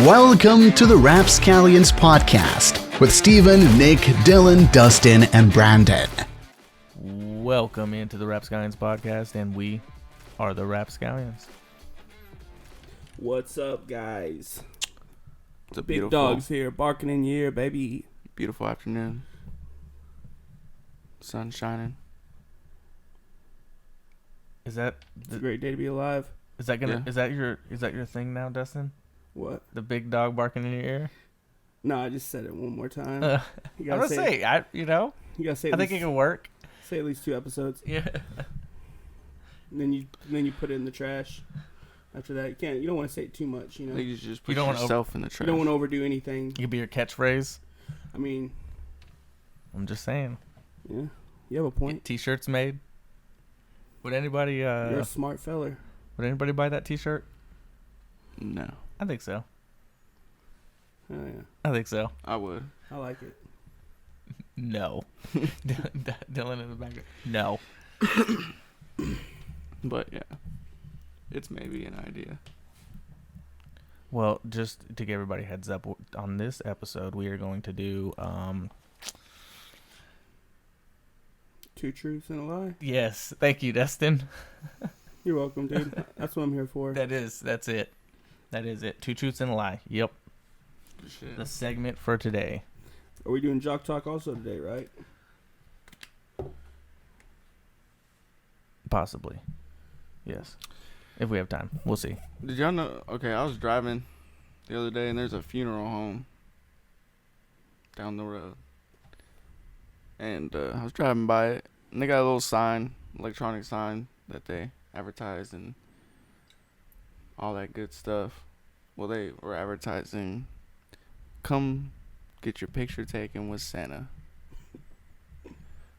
Welcome to the Rapscallions podcast with Steven, Nick, Dylan, Dustin, and Brandon. Welcome into the Rapscallions podcast, and we are the Rapscallions. What's up, guys? It's a Big beautiful, dogs here, barking in your ear, baby. beautiful afternoon. Sun shining. Is that It's a great day to be alive. is that gonna Yeah. is that your thing now, Dustin? What? The big dog barking in your ear? No, I just said it one more time. I'm You gonna gotta say, say, you gotta say. I think it can work. say at least 2 episodes, Yeah. and then you put it in the trash. After that, you don't want to say it too much. You know, You just You put don't wanna yourself in the you trash. don't want to overdo anything. It could be your catchphrase. I mean, I'm just saying. yeah, you have a point. Get t-shirts made. Would anybody You're a smart feller. would anybody buy that t-shirt? No, I think so. Oh yeah, I think so. I would. I like it. No. Dylan in the background. No. But yeah, it's maybe an idea. Well, just to give everybody a heads up, on this episode we are going to do 2 truths and a lie. yes, thank you, Dustin. You're welcome, dude. That's what I'm here for. That's it. That is it. 2 truths and a lie. Yep. Shit. The segment for today. Are we doing Jock Talk also today, right? Possibly. Yes. If we have time. We'll see. Did y'all know? Okay, I was driving the other day, and there's a funeral home down the road, and I was driving by it, and they got a little sign, electronic sign that they advertise and all that good stuff. Well, they were advertising, come get your picture taken with Santa.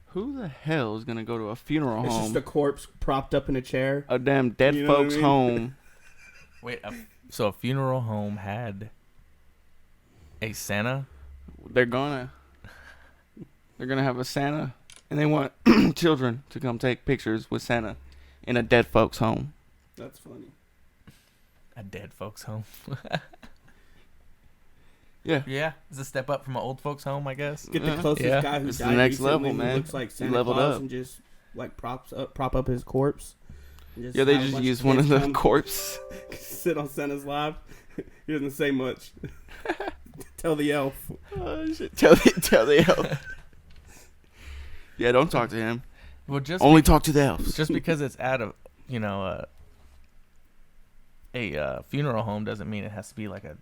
Who the hell is gonna go to a funeral It's home? just a corpse propped up in a chair. A damn dead You know what I folks mean? home. Wait, so a funeral home had a Santa? They're gonna have a Santa, and they want children to come take pictures with Santa in a dead folks home. That's funny. A dead folks home. Yeah. Yeah. It's a step up from an old folks home, I guess. Get the Yeah. closest Yeah. guy who It's the died next recently level, who man. looks like He Santa leveled Claus up. and just like prop up his corpse. And Yeah, they have a just bunch use one of kids the come corpse. sit on Santa's lap. He doesn't say much. Tell the elf. Oh, shit. Tell the elf. Yeah, don't talk to him. Well, just Only talk to the elves. just because it's at a a funeral home doesn't mean it has to be like a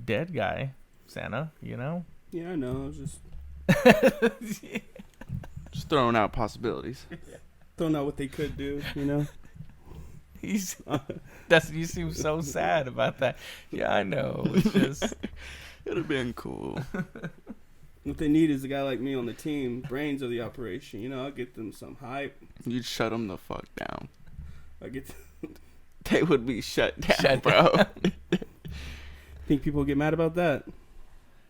dead guy Santa, you know? Yeah, I know. I was just Just throwing out possibilities. throwing out what they could do. You know. He's you seem so sad about that. Yeah, I know. It's just It'd have been cool. What they need is a guy like me on the team, brains of the operation. You know, I'll get them some hype. You'd shut them the fuck down. I get. They would be shut down, Shut bro. Think people get mad about that?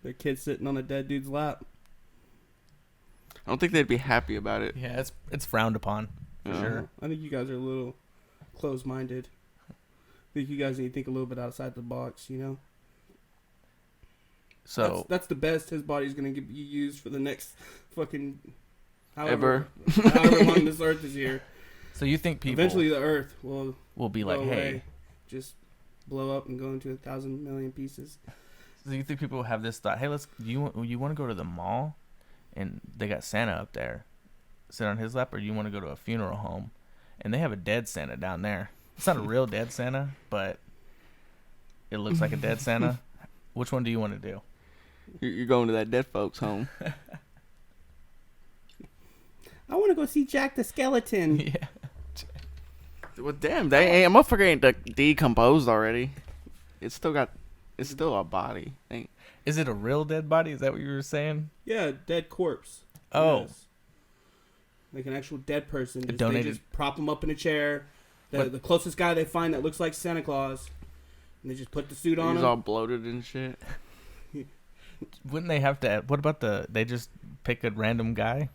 Their kid sitting on a dead dude's lap. I don't think they'd be happy about it. yeah, it's frowned upon for Yeah. sure. I think you guys are a little closed-minded. I think you guys need to think a little bit outside the box, you know? So That's the best his body's going to be used for the next fucking... Ever. however long this earth is here. so you think people Eventually the earth will will be like, go hey, away, just blow up and go into 1,000 million pieces. so you think people have this thought, hey, you want to go to the mall and they got Santa up there, sit on his lap, or you want to go to a funeral home and they have a dead Santa down there? It's not a real dead Santa, but it looks like a dead Santa. Which one do you want to do? You're going to that dead folks home. I want to go see Jack the Skeleton. Yeah. Well, damn, a motherfucker ain't decomposed already. It's still a body. Is it a real dead body? Is that what you were saying? Yeah, dead corpse. Oh. Yes. Like an actual dead person. They donated- just prop him up in a chair. What- The closest guy they find that looks like Santa Claus. And they just put the suit on He's him. all bloated and shit. Wouldn't they have to? What about they just pick a random guy?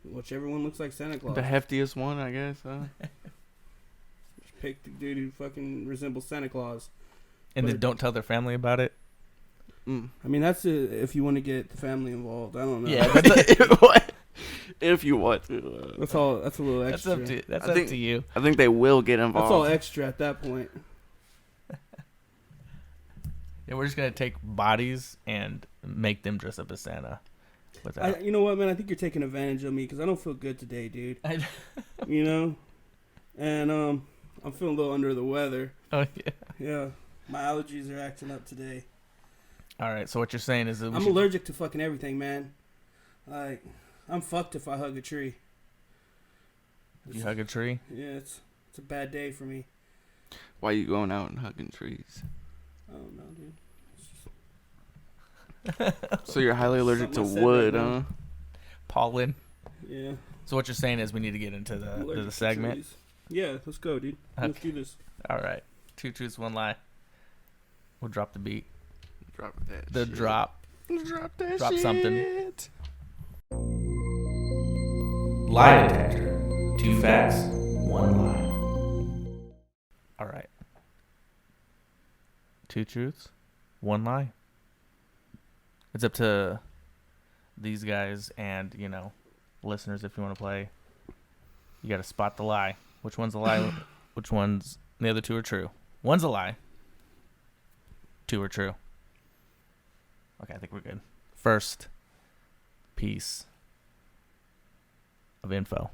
Whichever one looks like Santa Claus. The heftiest one, I guess. Just pick the dude who fucking resembles Santa Claus. And then But- don't tell their family about it. Mm. I mean, that's if you want to get the family involved. I don't know. Yeah, that's What? If you want. that's all. That's a little that's extra. up I think- to you. I think they will get That's involved. all extra at that point. Yeah, we're just gonna take bodies and make them dress up as Santa. Without. You know what, man? I think you're taking advantage of me because I don't feel good today, dude. I, You know, and I'm feeling a little under the weather. oh yeah. Yeah, my allergies are acting up today. All right. So what you're saying is that we I'm should- allergic to fucking everything, man. Like, I'm fucked if I hug a tree. you hug a tree. Yeah, it's a bad day for me. Why you going out and hugging trees? I don't know, dude. So you're highly allergic to Something I said wood, right huh? now. Pollen. Yeah. So what you're saying is we need to get into I'm the allergic to segment. trees. Yeah, let's go, dude. Let's Okay. do this. All right. 2 truths, 1 lie. We'll drop the beat. Drop that The shit. drop. Drop that Drop shit. something. Lie detector. 2 facts, 1 lie. All right. 2 truths, 1 lie. It's up to these guys and, listeners if you want to play. You got to spot the lie. Which one's a lie? Which one's the other 2 are true? One's a lie. 2 are true. Okay, I think we're good. First piece of info.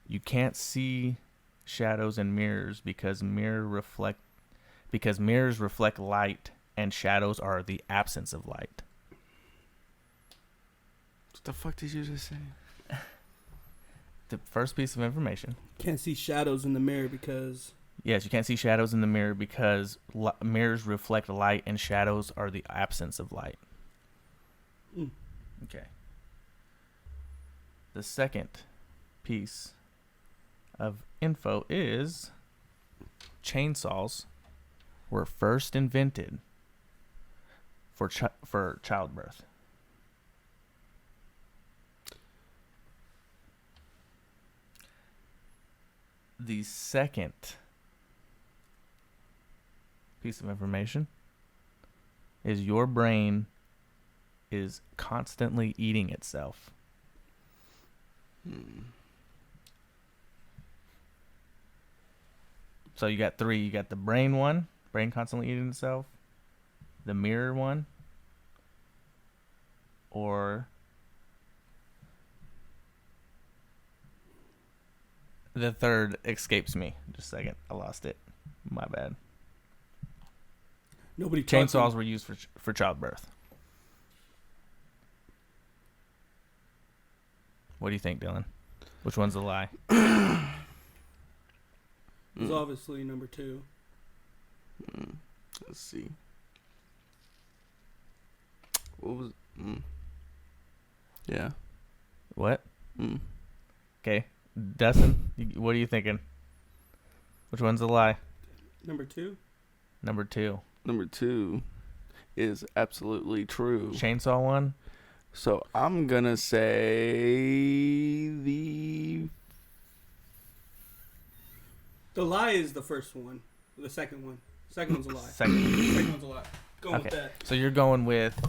You can't see shadows in mirrors because mirrors reflect light and shadows are the absence of light. What the fuck did you just say? The first piece of information. Can't see shadows in the mirror because Yes, you can't see shadows in the mirror because mirrors reflect light and shadows are the absence of light. Mm. Okay. The second piece of info is chainsaws were first invented for childbirth. The second piece of information is your brain is constantly eating itself. So you got 3. You got the brain one, brain constantly eating itself, the mirror one, or the third escapes me. Just a second. I lost it. My bad. nobody Chainsaws were used for childbirth. What do you think, Dylan? Which one's a lie? It's obviously number 2. Let's see. What was? Yeah. What? Mm. Okay. Dustin, what are you thinking? Which one's a lie? Number 2. Number 2. Number 2 is absolutely true. Chainsaw one? So I'm gonna say the The lie is the first one. The second one. Second one's a lie. Second. Second one's a lie. Going with Okay. that. So you're going with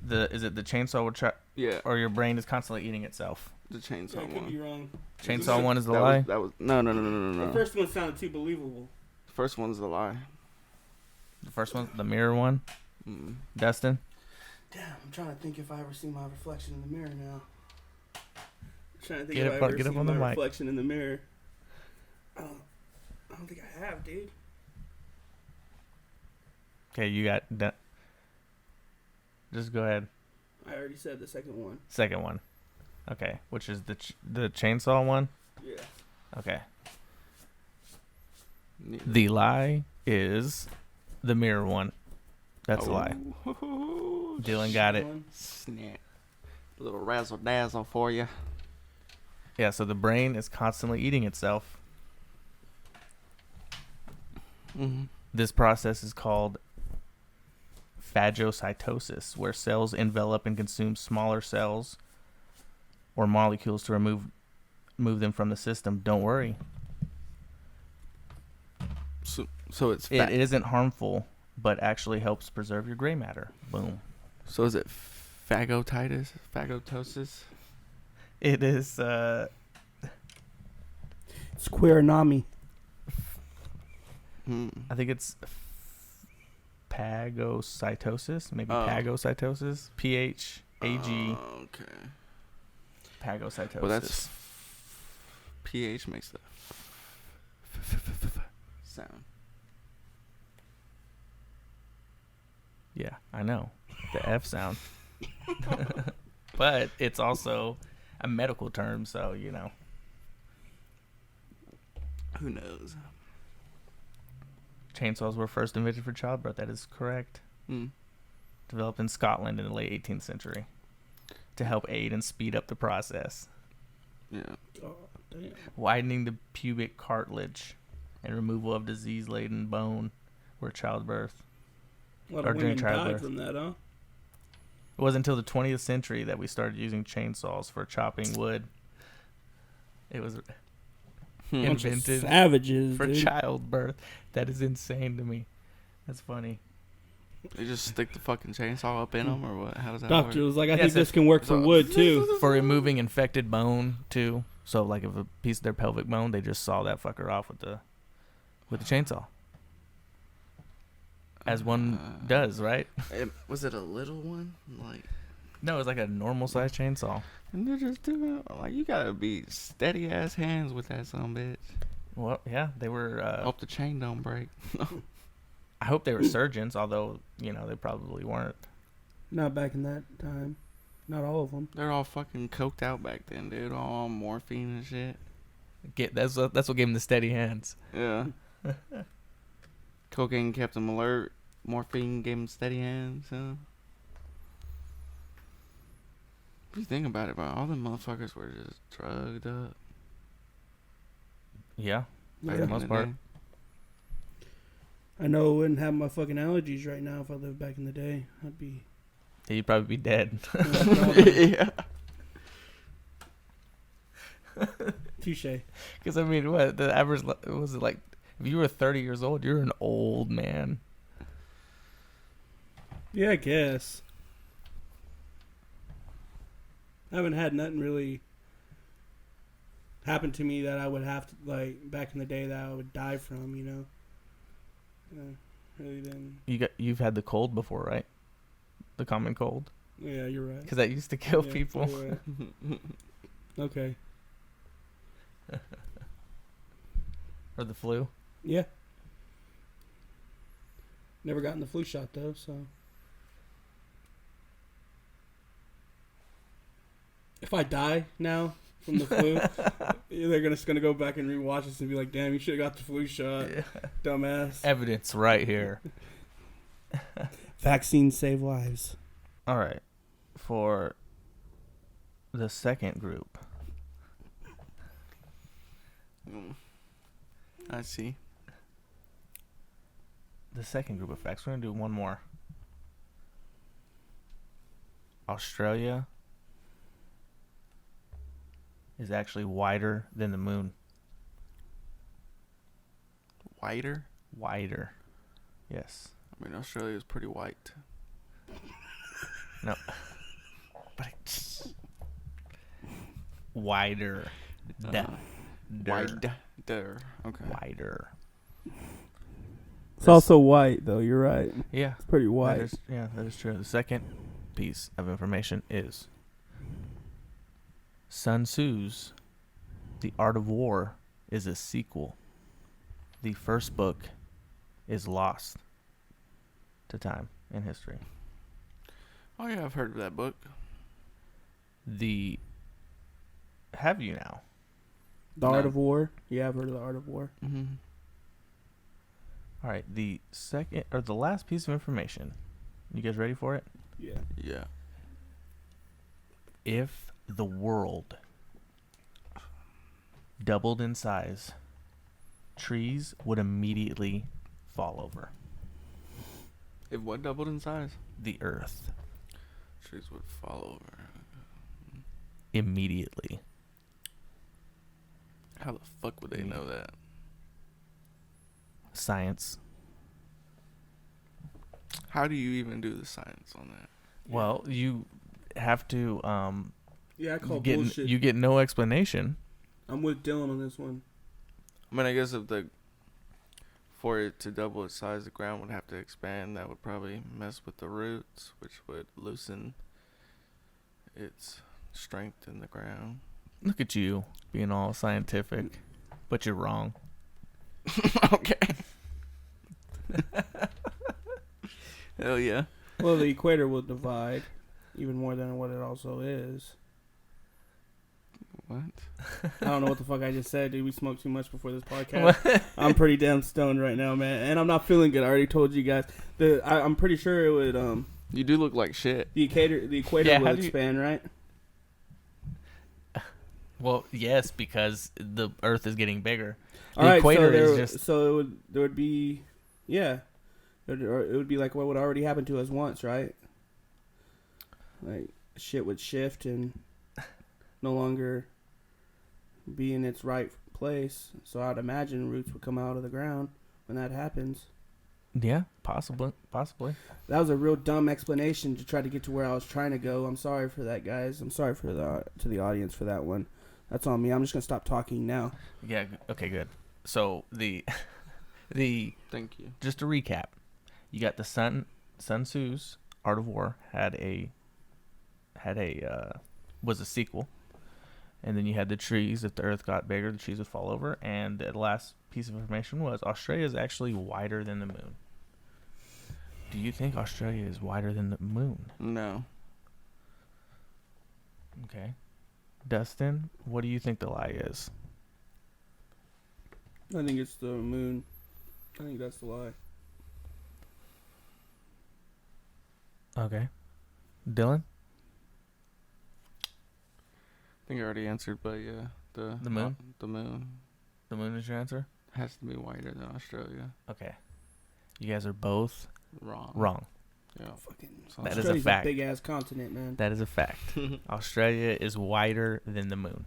is it the chainsaw yeah or your brain is constantly eating itself? the Yeah, chainsaw I could one. be wrong. Chainsaw one is the That lie? was no. The first one sounded too believable. First one's the lie. The first one, the mirror one? Mm. Dustin? Damn, I'm trying to think if I ever see my reflection in the mirror now. I'm trying to think Get if up I on- ever get up seen on the my mic. reflection in the mirror. I don't think I have, dude. Okay, you got just go ahead. I already said the second one. Second one. Okay, which is the chainsaw one? Yeah. Okay. The lie is the mirror one. That's a lie. Dylan got it. Snap. A little razzle dazzle for you. Yeah, so the brain is constantly eating itself. Mm-hmm. This process is called phagocytosis, where cells envelop and consume smaller cells or molecules to move them from the system. Don't worry. So it's It isn't harmful, but actually helps preserve your gray matter. Boom. So is it phagocytis? Phagotosis? It is. It's queernami. I think it's phagocytosis. Maybe Oh. phagocytosis. PHAG. Okay. Phagocytosis. Well, that's pH makes the sound. Yeah, I know. The F sound. But it's also a medical term, so, you know. Who knows? Chainsaws were first invented for childbirth. That is correct. Hmm. Developed in Scotland in the late 18th century to help aid and speed up the process. Yeah. Oh, damn. Widening the pubic cartilage and removal of disease-laden bone were childbirth. A lot Or of during women died childbirth. from that, huh? It wasn't until the 20th century that we started using chainsaws for chopping wood. It was Bunch of invented savages, for dude. childbirth. That is insane to me. That's funny. They just stick the fucking chainsaw up in them, or what? How does that Doctor work? was like, I Yeah, think so- this can work for so- wood too. For removing infected bone too. So like if a piece of their pelvic bone, they just saw that fucker off with the chainsaw. As one does, right? Was it a little one? Like, No, it was like a normal sized chainsaw. and they're just doing it. Like, you gotta be steady ass hands with that son of a bitch. Well, yeah, they were. Hope the chain don't break. I hope they were surgeons, although you know they probably weren't. Not back in that time. Not all of them. They're all fucking coked out back then, dude. All on morphine and shit. That's what gave them the steady hands. Yeah. Cocaine kept them alert. Morphine gave them steady hands. If you think about it, bro, all the motherfuckers were just drugged up. Yeah, Yeah. For the back in most the part. day. I know I wouldn't have my fucking allergies right now if I lived back in the day. I'd be. you'd probably be dead. Yeah. Touche. Because I mean, what the average was it like? If you were 30 years old, you're an old man. Yeah, I guess. I haven't had nothing really happen to me that I would have to, like, back in the day that I would die from, you know? Really didn't. You've had the cold before, right? The common cold, Yeah, you're right. because that used to kill Yeah, people. you're right. Okay. Or the flu. Yeah. Never gotten the flu shot, though, so. If I die now from the flu, they're just gonna go back and rewatch this and be like, "Damn, you should have got the flu shot, dumbass." Evidence right here. Vaccines save lives. All right, for the second group, I see. of facts, we're gonna do one more. Australia is actually wider than the moon. Whiter? Wider. Yes. I mean, Australia's pretty white. No. But wider. Duh. Wider. Okay. Wider. It's also white, though. You're right. Yeah. It's pretty That white. is, yeah, that is true. The second piece of information is Sun Tzu's The Art of War is a sequel. The first book is lost to time and history. Oh, yeah, I've heard of that book. Have you now? The Art No. of War. Yeah, I've heard of the Art of War. Mm-hmm. All right, the second or the last piece of information. You guys ready for it? Yeah. Yeah. If the world doubled in size, trees would immediately fall over If what doubled in size? the earth Trees would fall over. immediately. How the fuck would they know that? science. How do you even do the science on that? Well, you have to Yeah, I call get bullshit. you get no explanation. I'm with Dylan on this one. I mean, I guess for it to double its size, the ground would have to expand. That would probably mess with the roots, which would loosen its strength in the ground. Look at you being all scientific, but you're wrong. Okay. Hell yeah. Well, the equator will divide even more than what it also is. What? I don't know what the fuck I just said, dude. We smoked too much before this podcast. I'm pretty damn stoned right now, man, and I'm not feeling good. I already told you guys. I'm pretty sure it would. You do look like shit. The equator Yeah, will how do you- expand, right? Well, yes, because the Earth is getting bigger. The All right, equator so is just there would be, yeah, it would be like what would already happen to us once, right? Like shit would shift and no longer be in its right place. So I'd imagine roots would come out of the ground when that happens. yeah, possibly. That was a real dumb explanation to try to get to where I was trying to go. I'm sorry for that, guys. I'm sorry for to the audience for that one. That's on me. I'm just gonna stop talking now. Yeah. Okay. Good. So the Thank you. just to recap, you got the Sun Tzu's Art of War was a sequel, and then you had the trees. If the Earth got bigger, the trees would fall over. And the last piece of information was Australia is actually wider than the moon. Do you think Australia is wider than the moon? No. Okay. Dustin, what do you think the lie is? I think it's the moon. I think that's the lie. Okay. Dylan? I think I already answered, but yeah. The moon? The moon The moon is your answer? has to be wider than Australia. Okay. You guys are both Wrong. wrong. Yeah. Fucking That is a Australia's fact. big ass continent, man. That is a fact. Australia is wider than the moon.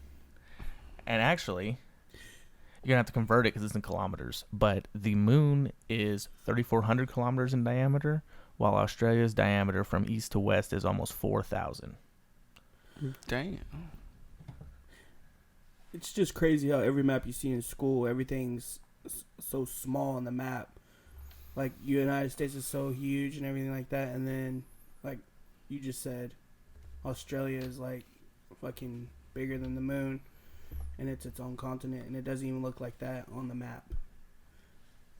And actually, you're going to have to convert it because it's in kilometers. But the moon is 3,400 kilometers in diameter, while Australia's diameter from east to west is almost 4,000. Damn. It's just crazy how every map you see in school, everything's so small on the map. Like, United States is so huge and everything like that, and then, like you just said, Australia is, like, fucking bigger than the moon, and it's its own continent, and it doesn't even look like that on the map.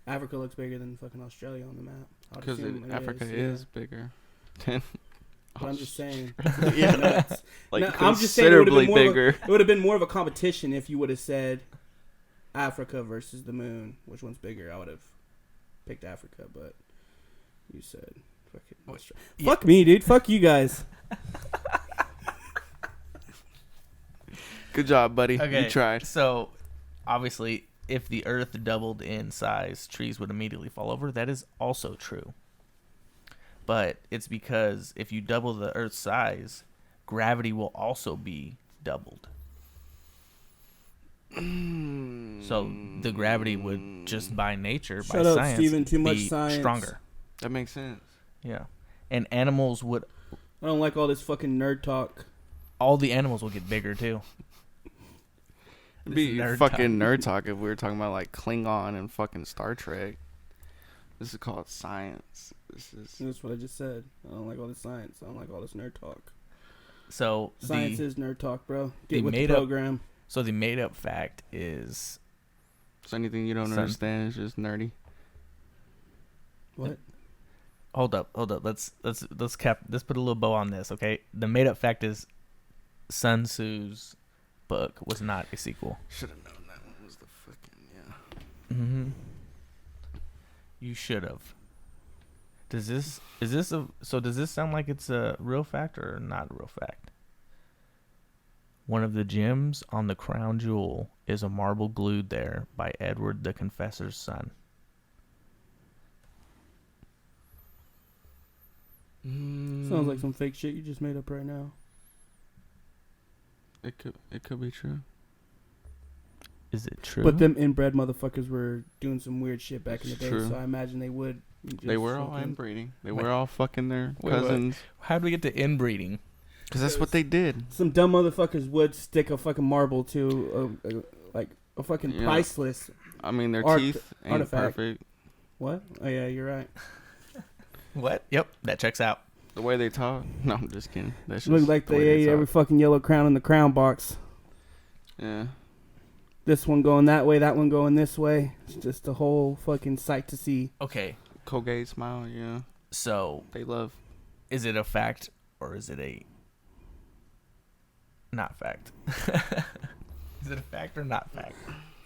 Africa looks bigger than fucking Australia on the map. I'd Because assume it Africa yeah. is bigger than But I'm just saying. Yeah. Nuts. like No, I'm just saying it would've considerably been more of a- bigger. It would have been more of a competition if you would have said Africa versus the moon. Which one's bigger? I would have picked Africa, but you said fucking Australia. Yeah. Fuck me, dude. Fuck you guys. Good job, buddy. Okay. You tried. So, obviously, if the Earth doubled in size, trees would immediately fall over. That is also true. But it's because if you double the Earth's size, gravity will also be doubled. So the gravity would just by nature, Shut by up, science, Steven. Too much be science. stronger. That makes sense. Yeah. And animals would, I don't like all this fucking nerd talk. all the animals will get bigger too. It'd This be is nerd fucking talk. nerd talk if we were talking about like Klingon and fucking Star Trek. This is called science. This is That's what I just said. I don't like all this science. I don't like all this nerd talk. So Science the is nerd talk, bro. the Get with the made up- program. so the made up fact is so anything you don't Sun- understand is just nerdy. What? hold up. Let's put a little bow on this, okay? The made up fact is Sun Tzu's book was not a sequel. Should have known that one was the fucking Mm-hmm. You should have. Does this sound like it's a real fact or not a real fact? One of the gems on the crown jewel is a marble glued there by Edward the Confessor's son. Sounds like some fake shit you just made up right now. It could be true. Is it true? But them inbred motherfuckers were doing some weird shit back in the It's day, true. so I imagine they would. They were all fucking- inbreeding. They Wait. were all fucking their Wait, what? cousins. How do we get to inbreeding? Because that's what they did. Some dumb motherfuckers would stick a fucking marble to a fucking Yeah. priceless. I mean, their Art- teeth ain't artifact. perfect. What? Oh yeah, you're right. What? Yep, that checks out. The way they talk. No, I'm just kidding. That's just Look like the way they ate talk. every fucking yellow crown in the crown box. Yeah. This one going that way, that one going this way. It's just a whole fucking sight to see. Okay, Colgate smile. Yeah. so They love. is it a fact or is it a not fact? Is it a fact or not fact?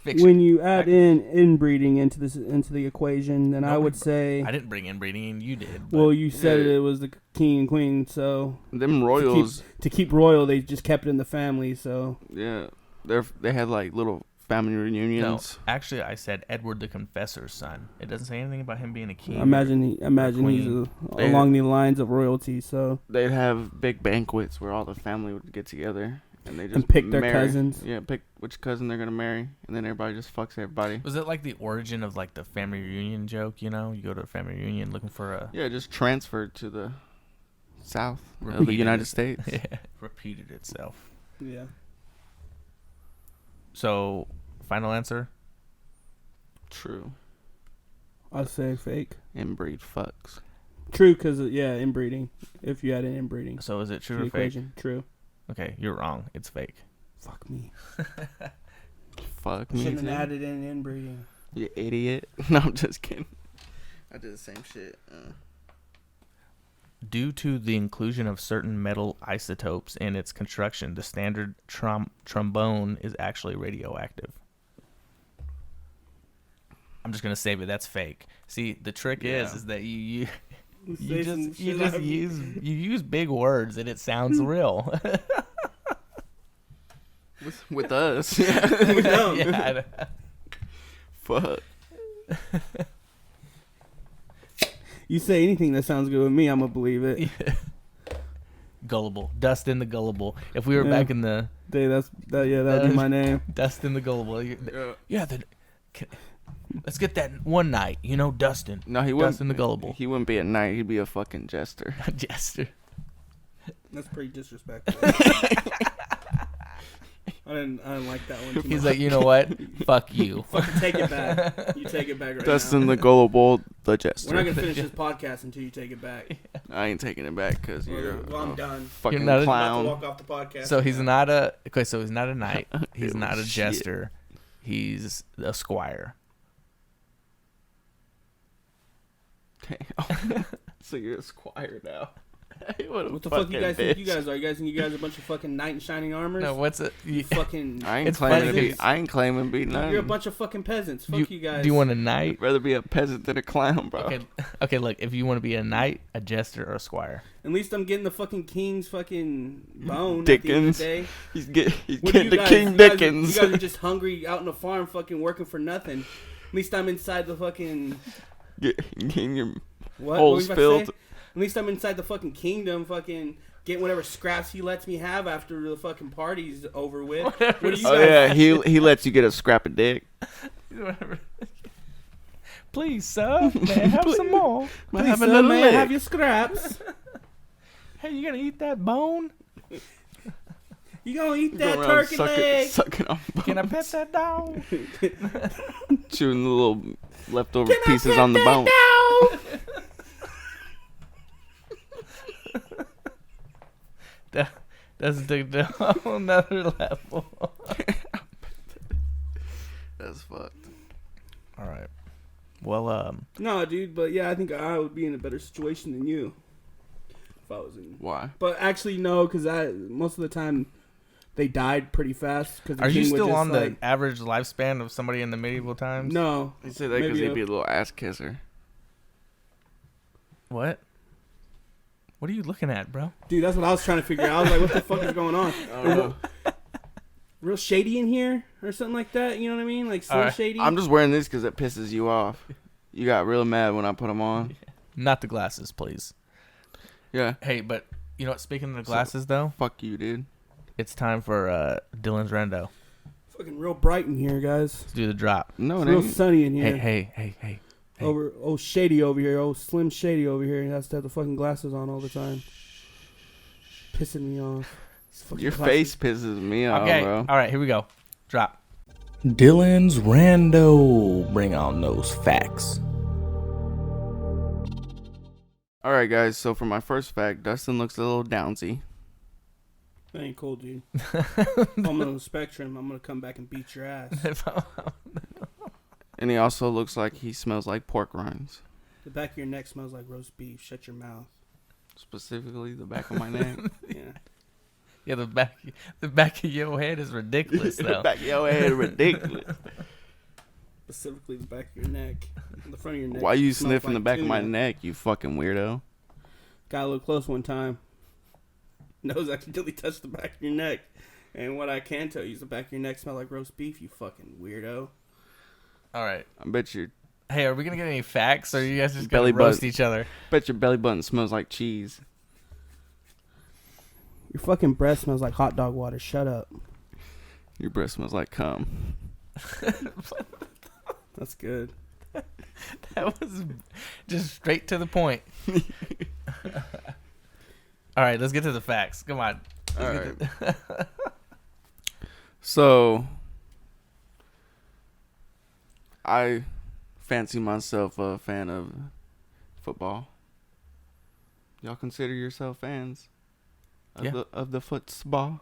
Fiction. When you add Fact. in inbreeding into the equation, then I Nobody would br- say. I didn't bring inbreeding, and you did. But Well, you said Yeah. it was the king and queen, so Them royals. to keep royal, they just kept it in the family. So Yeah. They had like little family no, reunions. actually, I said Edward the Confessor's son. It doesn't say anything about him being a king. I imagine he's queen. They- along the lines of royalty. So They'd have big banquets where all the family would get together and they just and pick their marry. cousins. Yeah, pick which cousin they're gonna marry, and then everybody just fucks everybody. Was it like the origin of like the family reunion joke? You know, you go to a family reunion looking for a Yeah, just transferred to the south of the Repeated United it. States. yeah, repeated itself. Yeah. So, final answer. True. I'll say fake. Inbreed fucks. True, because inbreeding. If you add in inbreeding So, is it to true the or fake? equation, true. Okay, you're wrong. It's fake. Fuck me. Fuck me Shouldn't too. have added in inbreeding. You idiot. No, I'm just kidding. I did the same shit. Due to the inclusion of certain metal isotopes in its construction, the standard trombone is actually radioactive. I'm just gonna say, but that's fake. See, the trick Yeah. is that you Say some you shit just I've- use big words and it sounds real. With us. Yeah. We don't. Yeah, Fuck. You say anything that sounds good with me, I'm gonna believe it. Gullible, Dustin the Gullible. If we were Yeah. back in the That'd be my name. Dustin the Gullible, yeah, let's get that one night. You know, Dustin, No, he wouldn't. Dustin the Gullible, He wouldn't be a knight. He'd be a fucking jester. Jester. That's pretty disrespectful. I didn't like that one. Too He's much. like, you know what? Fuck you. Fucking take it back. You take it back right Dustin now. the Gullible, the jester. We're not gonna finish this podcast until you take it back. I ain't taking it back because you're Well, I'm a done. fucking You're not a- I'm about to clown. walk off the podcast. So he's not a okay. So he's not a knight. He's Oh, not a shit. jester. He's a squire. Damn. So you're a squire now. Hey, What the fuck you guys think you guys are? You guys think you guys are a bunch of fucking knight in shining armors? No, what's it? You fucking. I ain't It's claiming to be. peasants. I ain't claiming to be none. You're a bunch of fucking peasants. Fuck you guys. Do you want a knight? I'd rather be a peasant than a clown, bro. Okay, okay. Look, if you want to be a knight, a jester, or a squire. At least I'm getting the fucking king's fucking bone. Dickens. At the end of the day. He's What do getting you the guys- King you guys- Dickens. You guys are just hungry out in the farm, fucking working for nothing. At least I'm inside the fucking Getting your what? holes what were you about to filled. say? At least I'm inside the fucking kingdom, fucking getting whatever scraps he lets me have after the fucking party's over with. What do you Oh guys? yeah, he lets you get a scrap of dick. Whatever. Please, sir, may I have some more? Might Please, have sir, another may I leg. have your scraps? Hey, you gonna eat that bone? You gonna eat Go that around turkey sucking, leg? sucking on Can I bones, pet that dog? chewing the little leftover Can I pieces pet on the that bone. dog? That's the whole another level. That's fucked. All right. Well, No, dude, but yeah, I think I would be in a better situation than you if I was in. Why? But actually, no, because most of the time they died pretty fast. Cause the are you king would still just, on like, the average lifespan of somebody in the medieval times? No, You say that because Maybe he'd be a little ass kisser. What? What are you looking at, bro? dude, that's what I was trying to figure out. I was like, what the fuck is going on? I don't know. Real shady in here or something like that. You know what I mean? Like Slim Alright. Shady. I'm just wearing this because it pisses you off. You got real mad when I put them on. Not the glasses, please. Yeah. Hey, but you know what? Speaking of the glasses, though, Fuck you, dude. it's time for Dylan's rando. Fucking real bright in here, guys. Let's do the drop. No, It's it real ain't. sunny in here. Hey. Hey. Shady over here. Slim Shady over here. He has to have the fucking glasses on all the time. Pissing me off. These fucking Your glasses. face pisses me off, Okay. bro. All right, here we go. Drop. Dylan's Rando. Bring on those facts. All right, guys. So for my first fact, Dustin looks a little downsy. That ain't cool, dude. I'm on the spectrum. I'm gonna come back and beat your ass. And he also looks like he smells like pork rinds. The back of your neck smells like roast beef. Shut your mouth. Specifically, the back of my neck. Yeah. Yeah, the back of your head is ridiculous, The though. back of your head ridiculous. Specifically the back of your neck. The front of your neck. Why you smells sniffing like the back of my tuna. neck, you fucking weirdo? Got a little close one time. Nose accidentally touched the back of your neck. And what I can tell you is the back of your neck smell like roast beef, you fucking weirdo. All right. I bet your Hey, are we gonna get any facts, or are you guys just Belly gonna roast button. each other? belly button smells like cheese. Your fucking breath smells like hot dog water. Shut up. Your breath smells like cum. That's good. That was just straight to the point. All right, let's get to the facts. Come on. All right. So, I fancy myself a fan of football. Y'all consider yourself fans of the football?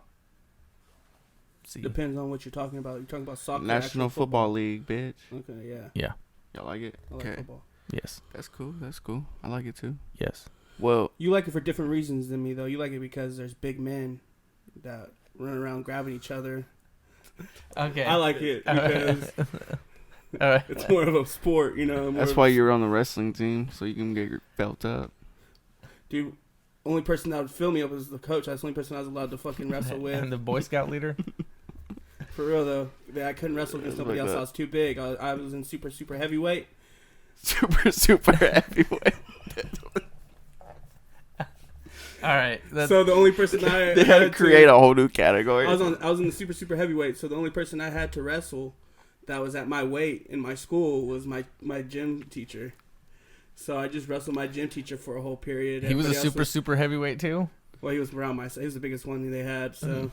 See. Depends on what you're talking about. You're talking about soccer. National actual Football League, bitch. Okay, yeah. Yeah. Y'all like it? I like Okay. football. Yes. That's cool. That's cool. I like it too. Yes. Well, You like it for different reasons than me, though. You like it because there's big men that run around grabbing each other. Okay. I like it because All right. it's more of a sport, you know. More that's of- why you're on the wrestling team, so you can get your belt up. Dude, only person that would fill me up was the coach. That's the only person I was allowed to fucking wrestle with. And the Boy Scout leader. For real, though. Yeah, I couldn't wrestle against somebody Look else. up. I was too big. I was in super heavyweight. Super heavyweight. All right. That's, So the only person I They had to create a whole new category. I was in the super heavyweight. So the only person I had to wrestle that was at my weight in my school was my gym teacher. So I just wrestled my gym teacher for a whole period. he was a Everybody else super heavyweight too. Well, he was around my size. He was the biggest one they had. So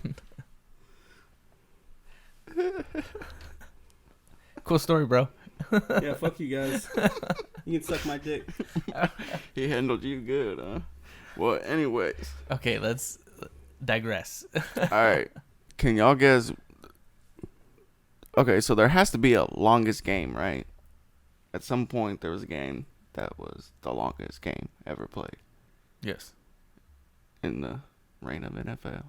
Cool story, bro. yeah, fuck you guys. You can suck my dick. He handled you good, huh? Well, anyways. Okay, let's digress. All right. Can y'all guess? Okay, so there has to be a longest game, right? At some point, there was a game that was the longest game ever played Yes. in the reign of NFL.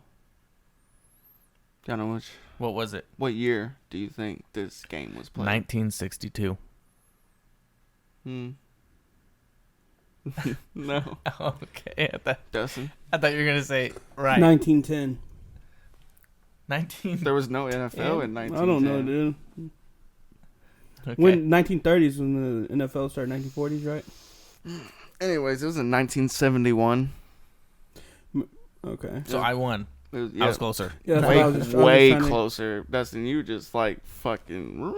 Y'all know What was it? what year do you think this game was played? 1962. No. Okay. Dustin? I thought you were gonna say right. 1910. 19. There was no NFL in 1910. I don't know, dude. Okay. When 1930s when the NFL started, 1940s, right? Anyways, it was in 1971. Okay. So I won. It was, I was closer. Yeah, that's what I was just- I was way trying to- closer. Dustin, you just like fucking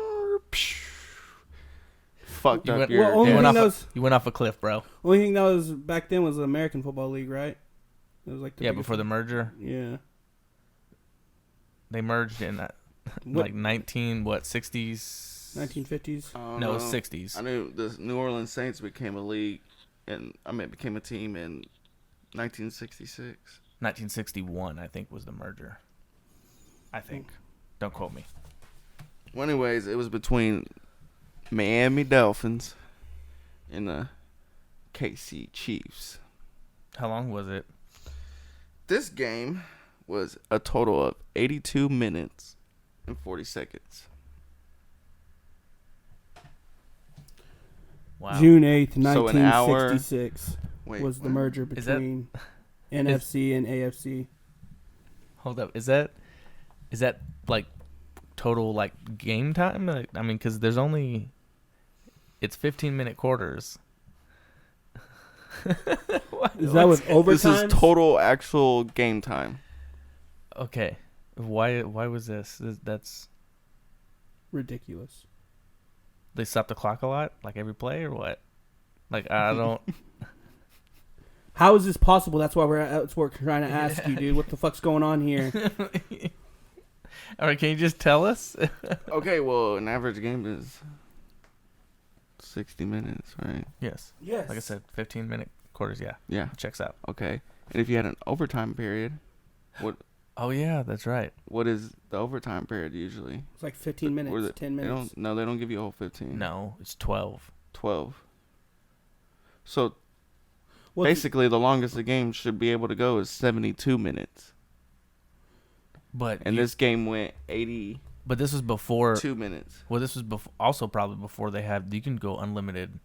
fucked You up went- your. Well, only You thing went, that off was you went off a cliff, bro. only thing that was back then was the American Football League, right? It was like the Yeah, biggest before the one. merger, Yeah. they merged in What- like 60s. 1950s. I don't No, know. 60s. I knew the New Orleans Saints became a league, became a team in 1966. 1961, I think, was the merger. I think. Don't quote me. Well, anyways, it was between Miami Dolphins and the KC Chiefs. How long was it? This game was a total of 82 minutes and 40 seconds. Wow. June 8th, So an hour- 1966 Wait, was the what? merger Is that- between NFC and AFC. Hold up. Is that like total like game time? Like, I mean, because there's only it's 15-minute quarters. Is that with overtime? This is total actual game time. Okay. Why was this? That's ridiculous. They stop the clock a lot, like every play, or what? Like I don't. How is this possible? That's what we're trying to ask you, dude. What the fuck's going on here? All right, can you just tell us? Okay, well, an average game is 60 minutes, right? Yes. Yes. Like I said, 15-minute quarters. Yeah, Yeah. checks out. Okay. And if you had an overtime period, Oh yeah, that's right. what is the overtime period usually? It's like 15 minutes, Or 10 They minutes. they don't give you a whole 15. No, it's 12. 12. So Well, basically, the longest the game should be able to go is 72 minutes. But And this game went 82 But this was before. minutes. Well, this was also probably before they have. You can go unlimited.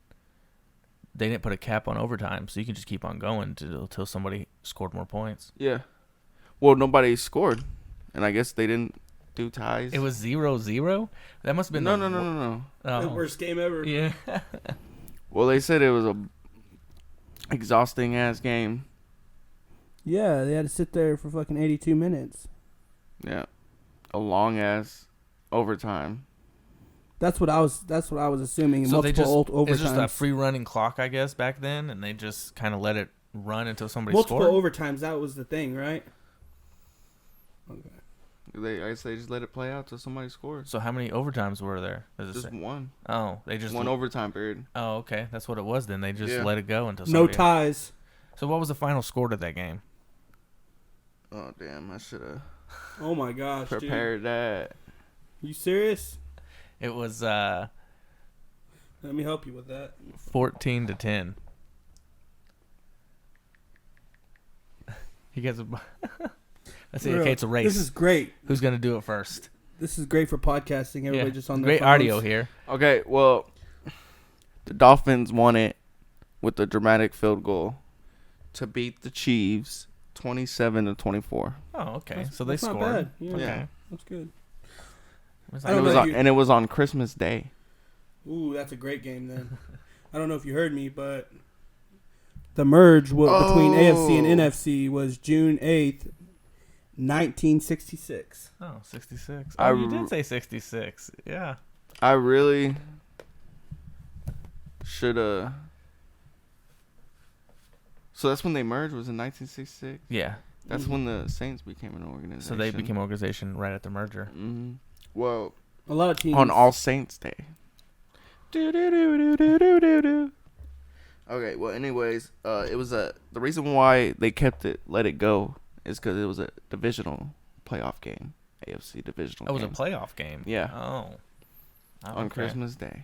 They didn't put a cap on overtime, so you can just keep on going until somebody scored more points. Yeah. Well, nobody scored. And I guess they didn't do ties. It was 0-0. That must have been No. the Oh. worst game ever. Yeah. Well, they said it was a exhausting ass game. Yeah, they had to sit there for fucking 82 minutes. Yeah. A long ass overtime. That's what I was assuming. So they just overtimes. it's just a free running clock, I guess, back then, and they just kind of let it run until somebody multiple scored. overtimes. That was the thing, right? Okay. I guess they just let it play out till somebody scores. So how many overtimes were there? Does it Just say? one. Oh, they just One overtime period. Oh, okay, that's what it was. Then they just Yeah. let it go until No somebody ties. So what was the final score to that game? Oh, damn. I should have Oh my gosh, prepared that. dude. You serious? It was Let me help you with that. 14-10. You guys, let's see. Real. Okay, it's a race. This is great. Who's gonna do it first? This is great for podcasting. Everybody just on their great phones. audio here. Okay, well, the Dolphins won it with a dramatic field goal to beat the Chiefs 27-24. Oh, okay. That's- So they that's not scored. bad. Yeah. Okay. Yeah. That's good. It's I not don't And it was know on, if you- and it was on Christmas Day. Ooh, that's a great game then. I don't know if you heard me, but the merge between AFC and Oh. NFC was June 8th, 1966. Oh, 66. I Oh, you r- did say 66. Yeah. I really should have. So that's when they merged, was in 1966? Yeah. That's Mhm. when the Saints became an organization. So they became an organization right at the merger. Hmm. Well, A lot of teams. on All Saints Day. Do-do-do-do-do-do-do-do. Okay, well, anyways, it was the reason why they let it go is because it was a divisional playoff game, AFC divisional It was a game. playoff game. Yeah. Oh. On Okay. Christmas Day.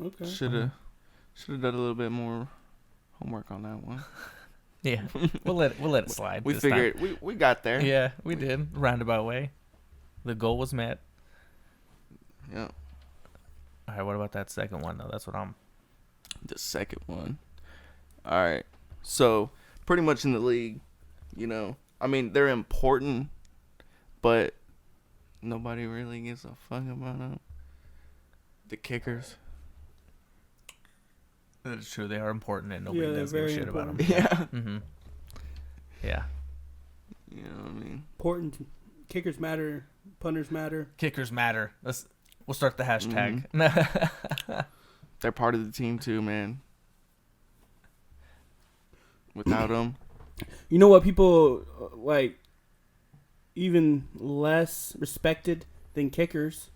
Okay. Should have done a little bit more homework on that one. Yeah. We'll let it slide. We this time. figured we got there. Yeah, we did. Roundabout way. The goal was met. Yeah. All right, what about that second one though? That's what I'm. The second one. All right. So, pretty much in the league, I mean, they're important, but nobody really gives a fuck about them. The kickers. That's true. They are important, and nobody Yeah, does they're give a very shit about them. Yeah. Mm-hmm. Yeah. You know what I mean? Important. Kickers matter. Punters matter. Kickers matter. We'll start the hashtag. They're part of the team too, man. Without them, You know what people like even less respected than kickers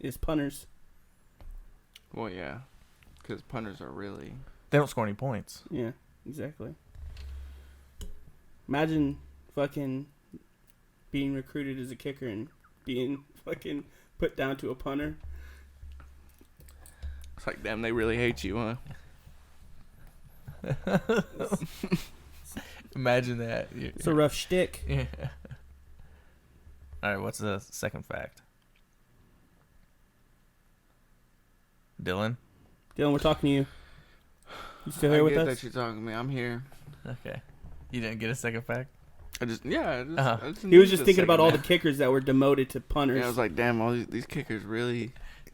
is punters. well, yeah, because punters are really. They don't score any points. Yeah, exactly. Imagine fucking being recruited as a kicker and being fucking put down to a punter. It's like, damn, they really hate you, huh? Imagine that. It's a rough shtick. Yeah. All right, what's the second fact? Dylan? Dylan, we're talking to you. You still here I with get us? that you're talking to me. I'm here. Okay. You didn't get a second fact? I just He was just thinking about all the kickers that were demoted to punters. Yeah, I was like, damn, all these kickers really.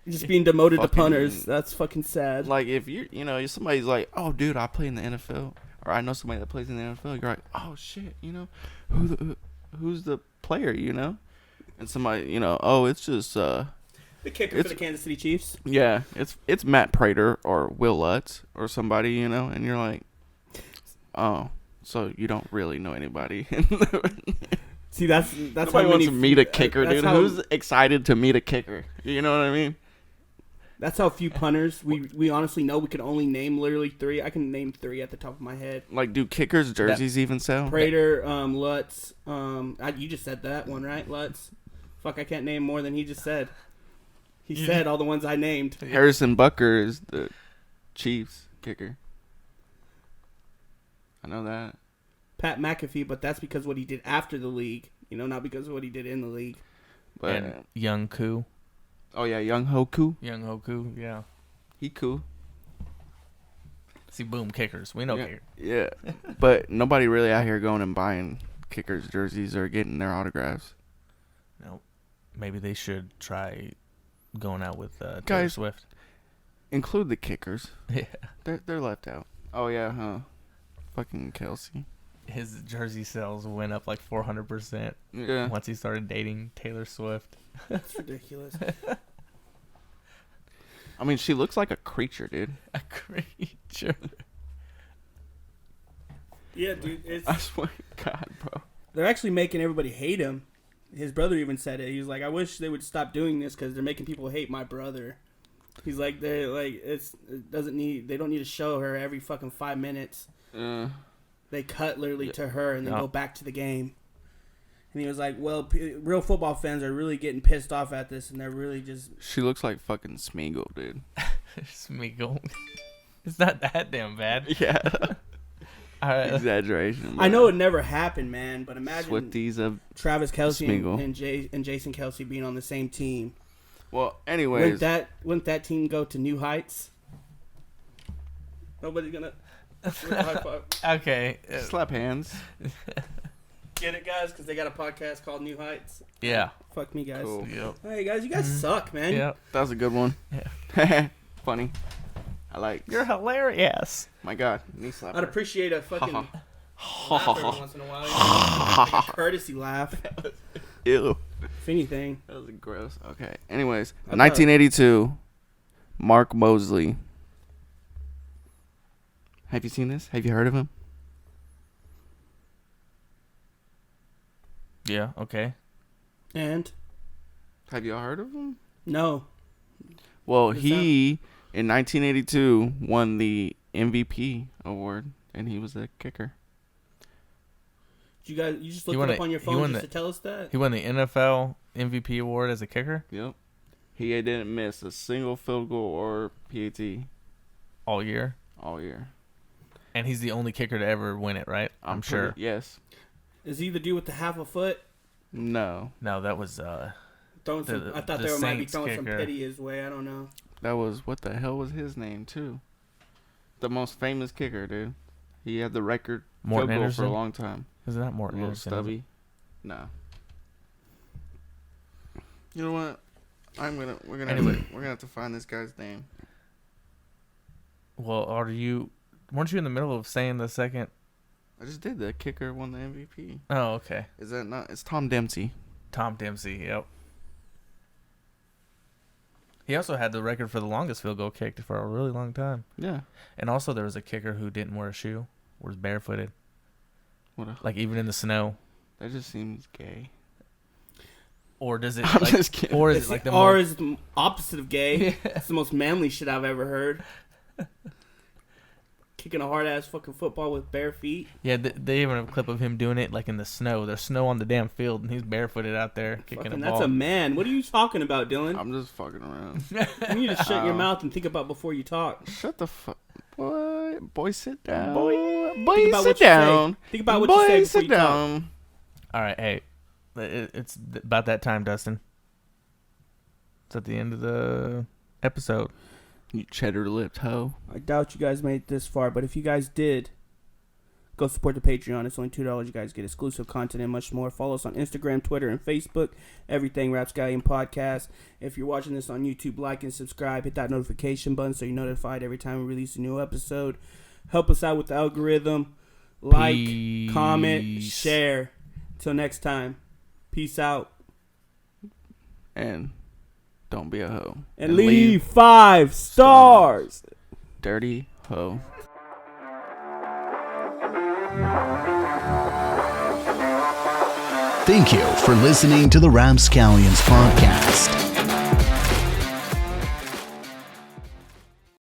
just being demoted to fucking- punters. That's fucking sad. Like, if somebody's like, oh, dude, I play in the NFL, or I know somebody that plays in the NFL, you're like, oh shit, who's the player, you know? And somebody, you know, oh, it's just The kicker for the Kansas City Chiefs. yeah, it's Matt Prater or Will Lutz or somebody, you know, and you're like, oh, so you don't really know anybody. See, that's Nobody how wants many to meet a kicker, that's dude. how- Who's excited to meet a kicker? You know what I mean? That's how few punters we honestly know. We could only name literally 3. I can name 3 at the top of my head. Like, do kickers' jerseys even sell? Prater, Lutz. You just said that one, right? Lutz. Fuck, I can't name more than he just said. He said all the ones I named. Harrison Butker is the Chiefs kicker. I know that. Pat McAfee, but that's because what he did after the league. You know, not because of what he did in the league. But And Young Koo. oh yeah, Young Hoku. Young Hoku, yeah. He cool. See, boom, kickers. We know Yeah, kickers. yeah. But nobody really out here going and buying kickers jerseys or getting their autographs. No. Maybe they should try going out with Taylor Guys. Swift. Include the kickers. Yeah. They're left out. Oh yeah, huh? Fucking Kelsey. His jersey sales went up like 400% Yeah. once he started dating Taylor Swift. That's ridiculous. I mean, she looks like a creature, dude. A creature. Yeah, dude. I swear to God, bro. They're actually making everybody hate him. His brother even said it. He was like, "I wish they would stop doing this because they're making people hate my brother." He's like, "They like it doesn't need. They don't need to show her every fucking 5 minutes. They cut literally to her and then Yeah. go back to the game." And he was like, "Well, real football fans are really getting pissed off at this, and they're really just." She looks like fucking Smeagol, dude. Smeagol. It's not that damn bad. Yeah. Exaggeration. Exaggeration. I know it never happened, man, but imagine Swifties of. Travis Kelce Smeagol. and Jason Kelce being on the same team. Well, anyways. Wouldn't that team go to new heights? Nobody's gonna high five. Okay. Slap hands. Get it, guys? Because they got a podcast called New Heights. Yeah. Fuck me, guys. Cool. Yep. Hey, guys, you guys suck, man. Yep. That was a good one. Yeah. Funny. I like. You're hilarious. My God. Knee slapper. I'd appreciate a fucking laugh every once in a while. Like a courtesy laugh, Ew. if anything. That was gross. Okay. Anyways, I thought- 1982, Mark Mosley. Have you seen this? Have you heard of him? Yeah. Okay. And Have you heard of him? no, Well, What's he in 1982 won the MVP award, and he was a kicker. you just He looked won it up it- on your he phone won just it. to tell us that. He won the NFL MVP award as a kicker Yep. He didn't miss a single field goal or PAT all year, all year. and he's the only kicker to ever win it, right? I'm sure. Yes. Is he the dude with the half a foot? No. No, that was Throwing some, The- I thought the they might be Saints throwing some kicker. pity his way. I don't know. That was, what the hell was his name, too? The most famous kicker, dude. He had the record Morton field goal for a Anderson. long time. Is that Morton A little Anderson? is it? stubby. No. You know what? We're gonna have to find this guy's name. Well, weren't you in the middle of saying the second? I just did. The kicker won the MVP. Oh, okay. Is that not? It's Tom Dempsey. Tom Dempsey. Yep. He also had the record for the longest field goal kicked for a really long time. Yeah. And also there was a kicker who didn't wear a shoe, was barefooted, What a, like even in the snow. that just seems gay. Or does it I'm like, just kidding. or is it like the R most, is the opposite of gay. It's the most manly shit I've ever heard. Kicking a hard ass fucking football with bare feet. yeah, they even have a clip of him doing it like in the snow. There's snow on the damn field and he's barefooted out there kicking Fucking, a that's ball. a man. What are you talking about, Dylan? I'm just fucking around. You need to shut your mouth and think about before you talk. Shut the fuck. Boy, sit down. Boy, Boy, think about sit what you say. down. Think about what Boy, you say before sit you talk. down. All right, hey, it's about that time, Dustin. It's at the end of the episode. You cheddar-lipped hoe. I doubt you guys made it this far, but if you guys did, go support the Patreon. It's only $2. You guys get exclusive content and much more. Follow us on Instagram, Twitter, and Facebook. Everything Rapscallion Podcast. If you're watching this on YouTube, like and subscribe. Hit that notification button so you're notified every time we release a new episode. Help us out with the algorithm. Like, comment, Peace. share. Until next time. Peace out. And don't be a hoe. And leave 5 stars. Dirty hoe. Thank you for listening to the Rapscallions podcast.